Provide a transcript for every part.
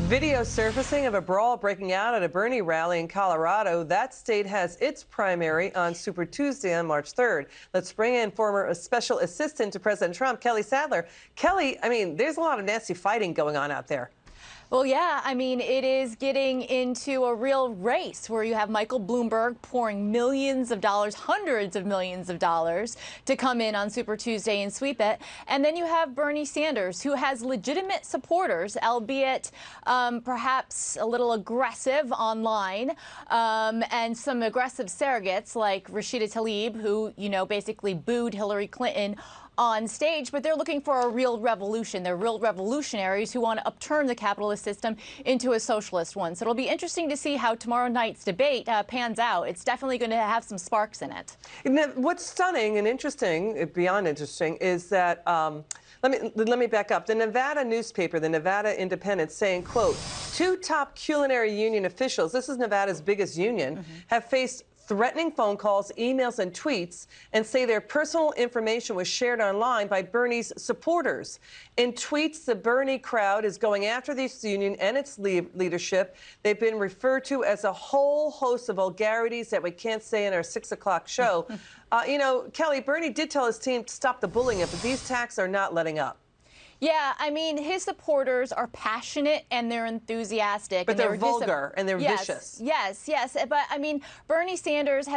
Video surfacing of a brawl breaking out at a Bernie rally in Colorado. That state has its primary on Super Tuesday on March 3rd. Let's bring in former special assistant to President Trump, Kelly Sadler. Kelly, there's a lot of nasty fighting going on out there. Well, yeah, it is getting into a real race where you have Michael Bloomberg pouring millions of dollars, hundreds of millions of dollars to come in on Super Tuesday and sweep it. And then you have Bernie Sanders, who has legitimate supporters, albeit perhaps a little aggressive online, and some aggressive surrogates like Rashida Tlaib, who, basically booed Hillary Clinton on stage, but they're looking for a real revolution. They're real revolutionaries who want to upturn the capitalist system into a socialist one. So it'll be interesting to see how tomorrow night's debate pans out. It's definitely going to have some sparks in it. What's stunning and interesting, beyond interesting, is that let me back up. The Nevada newspaper, the Nevada Independent, saying, quote, two top culinary union officials, this is Nevada's biggest union, have faced threatening phone calls, emails, and tweets, and say their personal information was shared online by Bernie's supporters. In tweets, the Bernie crowd is going after this union and its leadership. They've been referred to as a whole host of vulgarities that we can't say in our 6 o'clock show. Kelly, Bernie did tell his team to stop the bullying, but these attacks are not letting up. Yeah, his supporters are passionate and they're enthusiastic. But they're vulgar and they're vicious. Yes. But, Bernie Sanders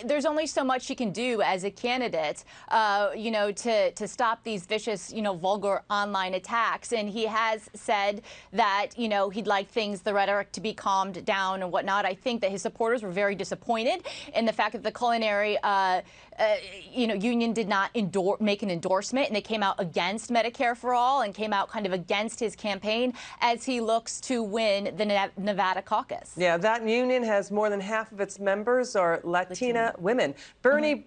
there's only so much he can do as a candidate, to stop these vicious, vulgar online attacks. And he has said that, he'd like the rhetoric to be calmed down and whatnot. I think that his supporters were very disappointed in the fact that the culinary, union did not make an endorsement, and they came out against Medicare for all and came out kind of against his campaign as he looks to win the Nevada caucus. Yeah, that union has more than half of its members are Latina women. The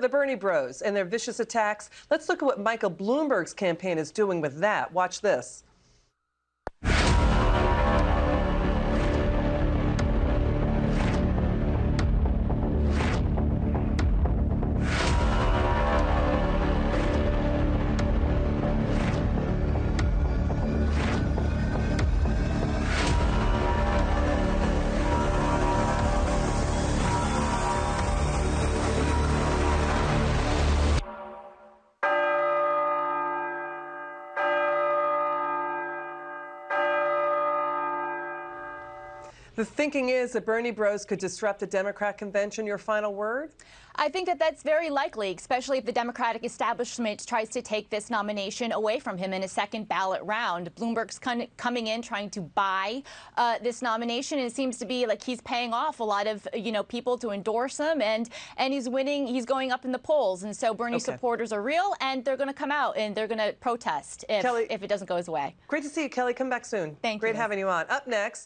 Bernie Bros and their vicious attacks. Let's look at what Michael Bloomberg's campaign is doing with that. Watch this. The thinking is that Bernie Bros could disrupt the Democrat convention. Your final word? I think that that's very likely, especially if the Democratic establishment tries to take this nomination away from him in a second ballot round. Bloomberg's coming in trying to buy this nomination, and it seems to be like he's paying off a lot of people to endorse him, and he's winning. He's going up in the polls, and so Bernie's supporters are real, and they're going to come out and they're going to protest if it doesn't go his way. Great to see you, Kelly. Come back soon. Thank you. Great having you on. Up next.